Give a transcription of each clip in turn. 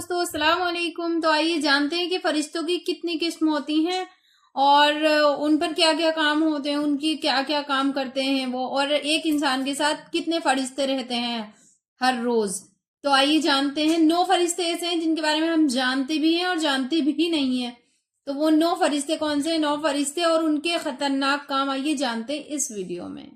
दोस्तों, अस्सलाम वालेकुम। तो आइए जानते हैं कि फरिश्तों की कितनी किस्म होती हैं और उन पर क्या क्या काम होते हैं, उनकी क्या क्या काम करते हैं वो, और एक इंसान के साथ कितने फरिश्ते रहते हैं हर रोज। तो आइए जानते हैं। 9 फरिश्ते ऐसे हैं जिनके बारे में हम जानते भी हैं और जानते भी नहीं हैं। तो वो 9 फरिश्ते कौन से हैं? 9 फरिश्ते और उनके खतरनाक काम आइए जानते हैं इस वीडियो में।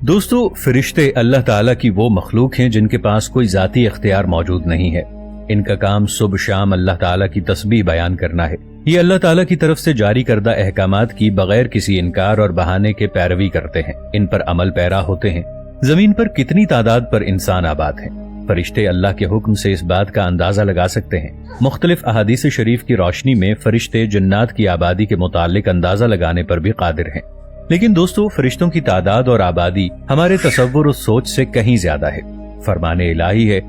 दोस्तों, फरिश्ते अल्लाह ताला की वो मखलूक हैं जिनके पास कोई जाती इख्तियार मौजूद नहीं है। इनका काम सुबह शाम अल्लाह ताला की तस्बीह बयान करना है। ये अल्लाह ताला की तरफ से जारी करदा अहकामात की बगैर किसी इनकार और बहाने के पैरवी करते हैं। इन पर अमल पैरा होते हैं। जमीन पर कितनी तादाद पर इंसान आबाद हैं? फरिश्ते अल्लाह के हुक्म से इस बात का अंदाजा लगा सकते हैं। मुख्तलिफ अहादीस शरीफ की रोशनी में फरिश्ते जन्नात की आबादी के मुतालिक अंदाजा लगाने पर भी कादिर हैं। लेकिन दोस्तों, फरिश्तों की तादाद और आबादी हमारे तसव्वुर और सोच से कहीं ज्यादा है। फरमाने इलाही है,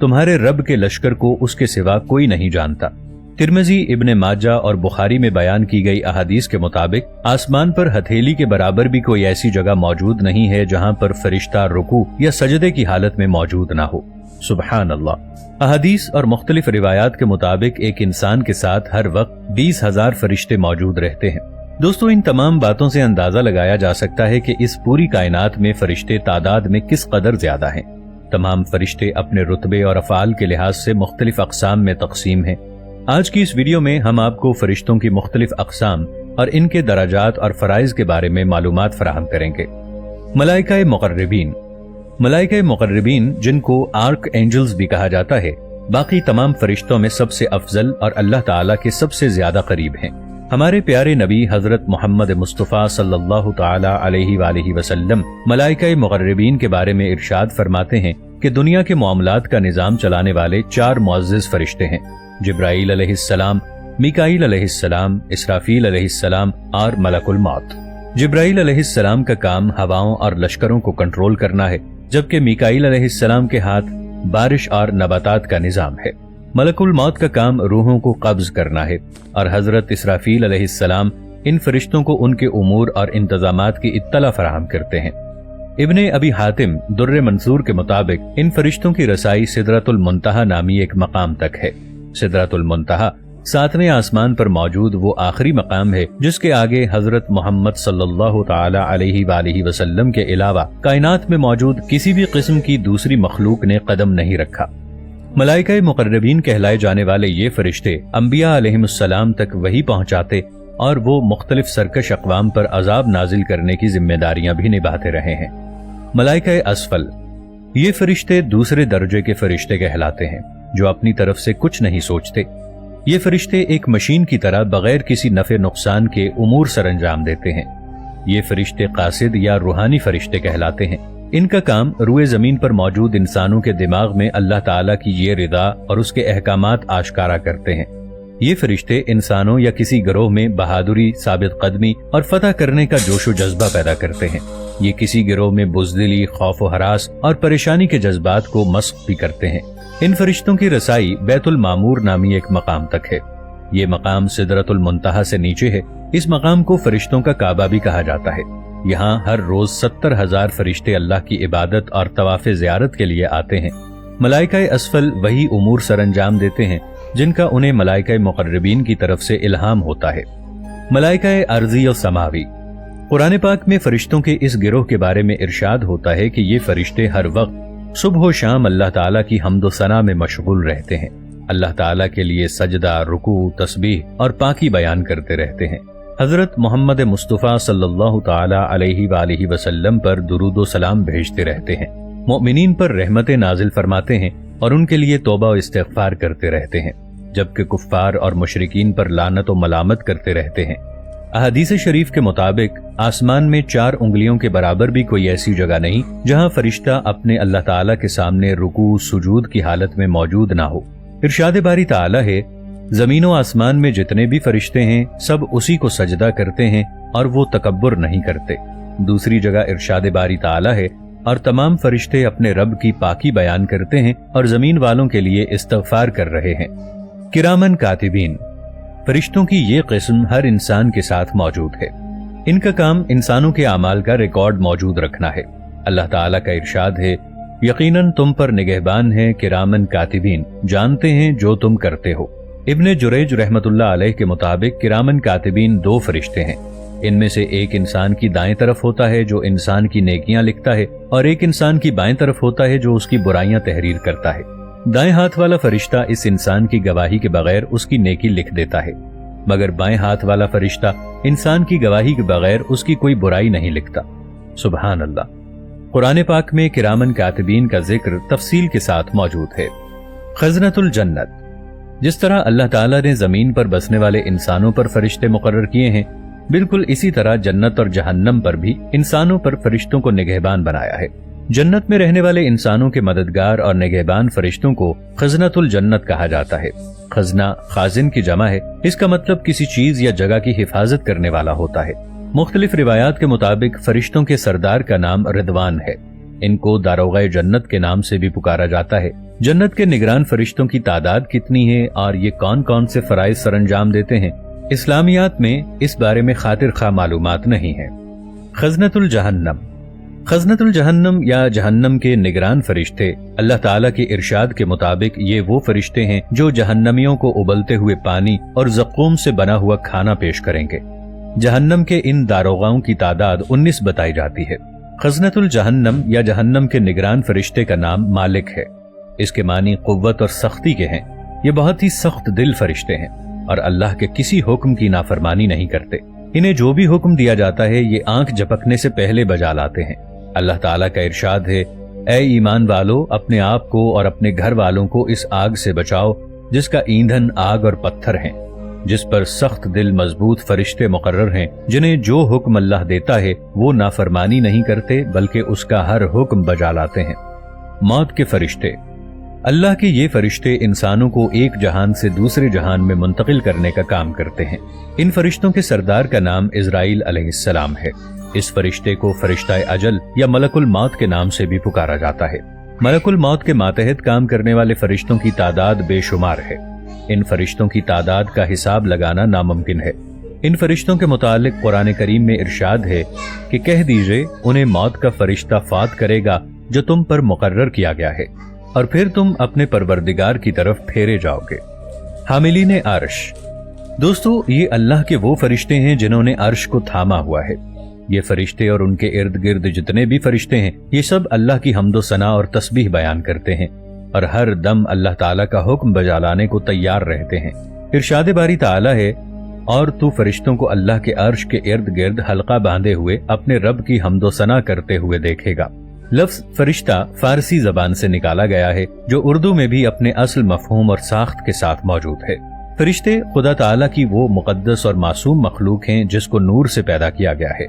तुम्हारे रब के लश्कर को उसके सिवा कोई नहीं जानता। तिरमिज़ी, इब्ने माजा और बुखारी में बयान की गई अहादीस के मुताबिक आसमान पर हथेली के बराबर भी कोई ऐसी जगह मौजूद नहीं है जहां पर फरिश्ता रुकू या सजदे की हालत में मौजूद ना हो। सुबहान अल्लाह। अहादीस और मुख्तलिफ रिवायात के मुताबिक एक इंसान के साथ हर वक्त 20,000 फरिश्ते मौजूद रहते हैं। दोस्तों, इन तमाम बातों से अंदाजा लगाया जा सकता है कि इस पूरी कायनात में फरिश्ते तादाद में किस कदर ज्यादा हैं। तमाम फरिश्ते अपने रुतबे और अफ़ाल के लिहाज से मुख्तलिफ अक़साम में तक़सीम हैं। आज की इस वीडियो में हम आपको फरिश्तों की मुख्तलिफ अक़साम और इनके दराजात और फ़राइज़ के बारे में मालूमात फराहम करेंगे। मलाइका मुक़र्रबीन। मलाइका मुक़र्रबीन, जिनको आर्क एंजल्स भी कहा जाता है, बाकी तमाम फरिश्तों में सबसे अफजल और अल्लाह ताला के सबसे ज्यादा करीब हैं। हमारे प्यारे नबी हजरत मोहम्मद मुस्तफ़ा सल्लल्लाहु ताला अलैहि वसल्लम मलाइका मुक़र्रबीन के बारे में इरशाद फरमाते हैं कि दुनिया के मामलात का निजाम चलाने वाले 4 मुअज़्ज़िज़ फरिश्ते हैं: जिब्राईल अलैहिस्सलाम, मीकाईल अलैहिस्सलाम, इसराफील अलैहिस्सलाम और मलकुल मौत। जिब्राईल अलैहिस्सलाम का काम हवाओं और लश्करों को कंट्रोल करना है, जबकि मीकाईल अलैहिस्सलाम के हाथ बारिश और नबातात का निजाम है। मलकुल मौत का काम रूहों को कब्ज करना है और हजरत इसराफील अलैहिस्सलाम इन फरिश्तों को उनके उमूर और इंतजामात की इत्तला फराहम करते हैं। इब्ने अबी हातिम दुर्र मंसूर के मुताबिक इन फरिश्तों की रसाई सिदरतुल मुंतहा नामी एक मकाम तक है। सिदरतुल मुंतहा 7वें आसमान पर मौजूद वो आखिरी मकाम है जिसके आगे हजरत मोहम्मद सल्लल्लाहु ताला अलैहि वसल्लम के अलावा कायनात में मौजूद किसी भी किस्म की दूसरी मखलूक ने कदम नहीं रखा। मलाइका मुक़र्रबीन कहलाए जाने वाले ये फरिश्ते अंबिया अलैहिमुस्सलाम तक वही पहुंचाते और वो मुख्तलिफ सरकश अक़वाम पर अजाब नाजिल करने की जिम्मेदारियां भी निभाते रहे हैं। मलाइका अस्फल। ये फरिश्ते दूसरे दर्जे के फरिश्ते कहलाते हैं जो अपनी तरफ से कुछ नहीं सोचते। ये फरिश्ते एक मशीन की तरह बगैर किसी नफे नुकसान के उमूर सरंजाम देते हैं। ये फरिश्ते कासिद या रूहानी फरिश्ते कहलाते हैं। इनका काम रूए जमीन पर मौजूद इंसानों के दिमाग में अल्लाह ताला की ये रिदा और उसके अहकामात आश्कारा करते हैं। ये फरिश्ते इंसानों या किसी गिरोह में बहादुरी, साबित कदमी और फतह करने का जोशो जज्बा पैदा करते हैं। ये किसी गिरोह में बुज़दिली, खौफ व हरास और परेशानी के जज्बात को मस्क भी करते हैं। इन फरिश्तों की रसाई बैतुल मामूर नामी एक मकाम तक है। ये मकाम सिदरतुल मुंतहा से नीचे है। इस मकाम को फरिश्तों का काबा भी कहा जाता है। यहाँ हर रोज 70,000 फरिश्ते अल्लाह की इबादत और तवाफ़े ज़ियारत के लिए आते हैं। मलाइका अस्फल वही उमूर सरंजाम देते हैं जिनका उन्हें मलाइका मुक़र्रबीन की तरफ से इल्हाम होता है। मलाइका अर्ज़ी और समावी। कुरान पाक में फरिश्तों के इस गिरोह के बारे में इरशाद होता है कि ये फरिश्ते हर वक्त सुबह व शाम अल्लाह ताला की हम्द व सना में मशगूल रहते हैं। अल्लाह ताला के लिए सजदा, रुकू, तस्बीह और पाकी बयान करते रहते हैं। हजरत मोहम्मद मुस्तफ़ा सल्लल्लाहु ताला अलैहि वसल्लम पर दुरूद व सलाम भेजते रहते हैं। मोमिनीन पर रहमतें नाजिल फरमाते हैं और उनके लिए तौबा व इस्तिग़फ़ार करते रहते हैं, जबकि कुफ्फार और मुशरिकीन पर लानत व मलामत करते रहते हैं। अहादीस शरीफ के मुताबिक आसमान में 4 उंगलियों के बराबर भी कोई ऐसी जगह नहीं जहां फरिश्ता अपने अल्लाह ताला के सामने रुकू सुजूद की हालत में मौजूद ना हो। इरशाद बारी ताला है, जमीन व आसमान में जितने भी फरिश्ते हैं सब उसी को सजदा करते हैं और वो तकब्बुर नहीं करते। दूसरी जगह इरशाद बारी ताला है, और तमाम फरिश्ते अपने रब की पाकी बयान करते हैं और जमीन वालों के लिए इस्तिग़फ़ार कर रहे हैं। किरामन कातिबीन। फरिश्तों की ये किस्म हर इंसान के साथ मौजूद है। इनका काम इंसानों के आमाल का रिकॉर्ड मौजूद रखना है। अल्लाह ताला का इरशाद है, यकीनन तुम पर निगहबान हैं किरामन कातिबीन, जानते हैं जो तुम करते हो। इब्ने जुरैज रहमतुल्लाह अलैह के मुताबिक किरामन कातिबीन 2 फरिश्ते हैं। इनमें से एक इंसान की दाएं तरफ होता है जो इंसान की नेकियां लिखता है, और एक इंसान की बाएं तरफ होता है जो उसकी बुराइयां तहरीर करता है। दाएं हाथ वाला फरिश्ता इस इंसान की गवाही के बगैर उसकी नेकी लिख देता है, मगर बाएं हाथ वाला फरिश्ता इंसान की गवाही के बगैर उसकी कोई बुराई नहीं लिखता। सुभान अल्लाह। कुरान पाक में किरामन कातिबीन का जिक्र तफसील के साथ मौजूद है। खज़नतुल जन्नत, जिस तरह अल्लाह ताला ने जमीन पर बसने वाले इंसानों पर फरिश्ते मुकर्रर किए हैं, बिल्कुल इसी तरह जन्नत और जहन्नम पर भी इंसानों पर फरिश्तों को निगहबान बनाया है। जन्नत में रहने वाले इंसानों के मददगार और निगहबान फरिश्तों को खज़नतुल जन्नत कहा जाता है। खजना खाजिन की जमा है। इसका मतलब किसी चीज या जगह की हिफाजत करने वाला होता है। मुख्तलिफ रिवायात के मुताबिक फरिश्तों के सरदार का नाम रिदवान है। इनको दारोगा जन्नत के नाम से भी पुकारा जाता है। जन्नत के निगरान फरिश्तों की तादाद कितनी है और ये कौन कौन से फराइज सरंजाम देते हैं, इस्लामियात में इस बारे में खातिर खा मालूमात नहीं है। खज़नतुल जहन्नम, खज़नतुल जहन्नम या जहन्नम के निगरान फरिश्ते अल्लाह ताला के इरशाद के मुताबिक ये वो फरिश्ते हैं जो जहन्नमियों को उबलते हुए पानी और ज़क़ूम से बना हुआ खाना पेश करेंगे। जहन्नम के इन दारोगाओं की तादाद 19 बताई जाती है। खज़नतुल जहन्नम या जहन्नम के निगरान फरिश्ते का नाम मालिक है। इसके मानी कुव्वत और सख्ती के हैं। ये बहुत ही सख्त दिल फरिश्ते हैं और अल्लाह के किसी हुक्म की नाफरमानी नहीं करते। इन्हें जो भी हुक्म दिया जाता है ये आंख झपकने से पहले बजा लाते हैं। अल्लाह ताला का इरशाद है, ऐ ईमान वालो, अपने आप को और अपने घर वालों को इस आग से बचाओ जिसका ईंधन आग और पत्थर हैं, जिस पर सख्त दिल मजबूत फरिश्ते मुकर्रर हैं, जिन्हें जो हुक्म अल्लाह देता है वो नाफरमानी नहीं करते बल्कि उसका हर हुक्म बजा लाते हैं। मौत के फरिश्ते, अल्लाह के ये फरिश्ते इंसानों को एक जहान से दूसरे जहान में मुंतकिल करने का काम करते हैं। इन फरिश्तों के सरदार का नाम इज़राइल अलैहिस्सलाम है। इस फरिश्ते को फरिश्ता अजल या मलकुल मौत के नाम से भी पुकारा जाता है। मलकुल मौत के मातहत काम करने वाले फरिश्तों की तादाद बेशुमार है। इन फरिश्तों की तादाद का हिसाब लगाना नामुमकिन है। इन फरिश्तों के मुतालिक कुरान करीम में इरशाद है कि कह दीजिए, उन्हें मौत का फरिश्ता फात करेगा जो तुम पर मुकर्रर किया गया है, और फिर तुम अपने परवरदिगार की तरफ फेरे जाओगे। हामिलीन अर्श, दोस्तों ये अल्लाह के वो फरिश्ते हैं जिन्होंने अर्श को थामा हुआ है। ये फरिश्ते और उनके इर्द गिर्द जितने भी फरिश्ते हैं, ये सब अल्लाह की हम्दो सना और तस्बीह बयान करते हैं और हर दम अल्लाह ताला का हुक्म बजा लाने को तैयार रहते हैं। इरशाद बारी ताला है, और तू फरिश्तों को अल्लाह के अर्श के इर्द गिर्द हल्का बांधे हुए अपने रब की हम्दो सना करते हुए देखेगा। लफ्ज फरिश्ता फारसी जबान से निकाला गया है, जो उर्दू में भी अपने असल मफहूम और साख्त के साथ मौजूद है। फरिश्ते खुदा ताला की वो मुकद्दस और मासूम मखलूक हैं जिसको नूर से पैदा किया गया है।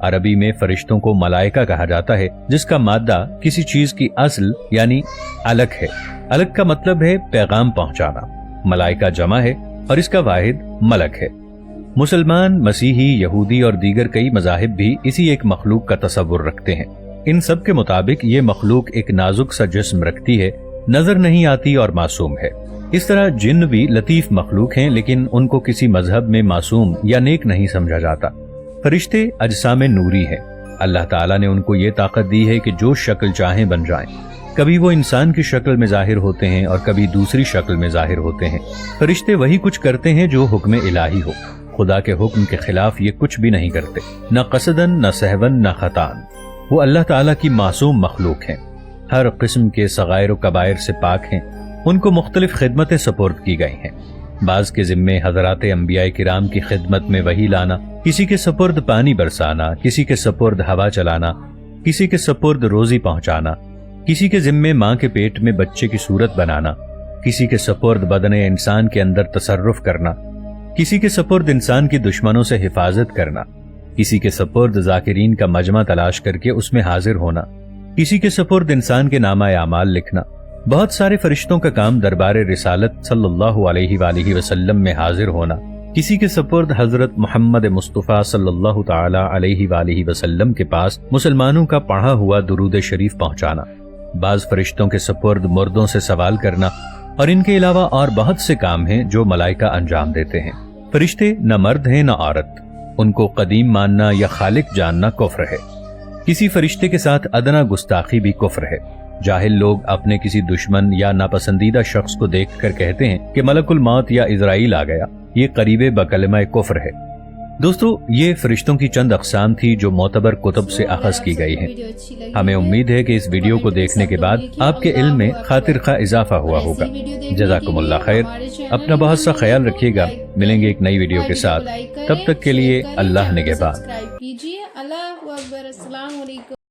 अरबी में फरिश्तों को मलाइका कहा जाता है, जिसका मादा किसी चीज की असल यानी अलग है। अलग का मतलब है पैगाम पहुंचाना। मलाइका जमा है और इसका वाहिद मलक है। मुसलमान, मसीही, यहूदी और दीगर कई मज़ाहिब भी इसी एक मखलूक का तसव्वुर रखते हैं। इन सब के मुताबिक ये मखलूक एक नाजुक सा जिस्म रखती है, नजर नहीं आती और मासूम है। इस तरह जिन्न भी लतीफ मखलूक हैं, लेकिन उनको किसी मजहब में मासूम या नेक नहीं समझा जाता। फरिश्ते अजसाम नूरी हैं। अल्लाह ताला ने उनको ये ताकत दी है कि जो शक्ल चाहें बन जाएं। कभी वो इंसान की शक्ल में जाहिर होते हैं और कभी दूसरी शक्ल में जाहिर होते हैं। फरिश्ते वही कुछ करते हैं जो हुक्म इलाही हो। खुदा के हुक्म के खिलाफ ये कुछ भी नहीं करते, न कसदन, न सहवन, न खतान। वो अल्लाह ताला की मासूम मखलूक हैं, हर किस्म के सगायर व कबायर से पाक हैं। उनको मुख्तलिफ खिदमतें सपोर्ट की गई हैं। बाज के जिम्मे हजरात अंबिया किराम की खिदमत में वही लाना, किसी के सपुर्द पानी बरसाना, किसी के सपुर्द हवा चलाना, किसी के सपुर्द रोजी पहुंचाना, किसी के जिम्मे माँ के पेट में बच्चे की सूरत बनाना, किसी के सपुर्द बदने इंसान के अंदर तसर्रुफ करना, किसी के सपुर्द इंसान की दुश्मनों से हिफाजत करना, किसी के सपुर्द जाकिरीन का मजमा तलाश करके उसमें हाजिर होना, किसी के सपुर्द इंसान के नामा आमाल लिखना। बहुत सारे फरिश्तों का काम दरबार रिसालत सल्लल्लाहु अलैहि वसल्लम में हाजिर होना, किसी के सपुर्द हजरत मोहम्मद मुस्तफ़ा सल्लल्लाहु ताला अलैहि वसल्लम के पास मुसलमानों का पढ़ा हुआ दुरूद शरीफ पहुंचाना, बाज फरिश्तों के सपुर्द मुर्दों से सवाल करना, और इनके अलावा और बहुत से काम हैं जो मलाइका अंजाम देते हैं। फरिश्ते न मर्द हैं न औरत, उनको कदीम मानना या खालिक जानना कुफ्र है। किसी फरिश्ते के साथ अदना गुस्ताखी भी कुफ्र है। جاہل لوگ اپنے کسی دشمن یا ناپسندیدہ شخص کو دیکھ کر کہتے ہیں کہ ملک الموت یا عزرائیل آ گیا، یہ قریب بکلمہ کفر ہے۔ دوستو، یہ فرشتوں کی چند اقسام تھی جو معتبر کتب سے اخذ کی گئی ہیں۔ ہمیں امید ہے کہ اس ویڈیو کو دیکھنے کے بعد آپ کے علم میں خاطر خواہ اضافہ ہوا ہوگا۔ جزاکم اللہ خیر۔ اپنا بہت سا خیال رکھیے گا، ملیں گے ایک نئی ویڈیو کے ساتھ، تب تک کے لیے اللہ نگہبان۔ اللہ اکبر، السلام علیکم۔